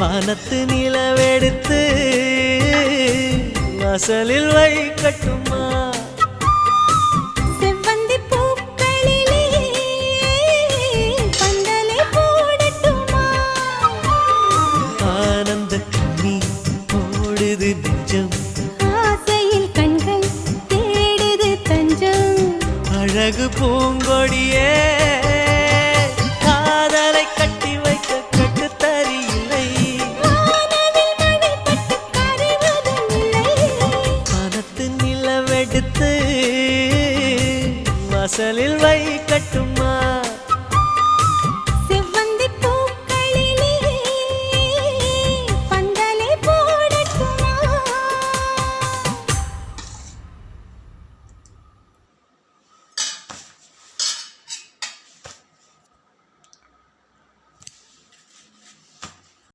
வானத்து நிலவெடுத்து வாசலில் வைக்கட்டுமா? செவ்வந்தி பூக்களிலே பந்தலை போடட்டுமா? ஆனந்த கண்ணீர் ஓடுது நெஞ்சம், ஆசையில் கண்கள் தேடுது தஞ்சம். அழகு பூங்கொடியே காதலை கட்டி வைக்க கட்டுத்தறியில்லை. வானவில் மழை பட்டு கரைவதும் இல்லை. வானத்து நிலவெடுத்து வாசலில்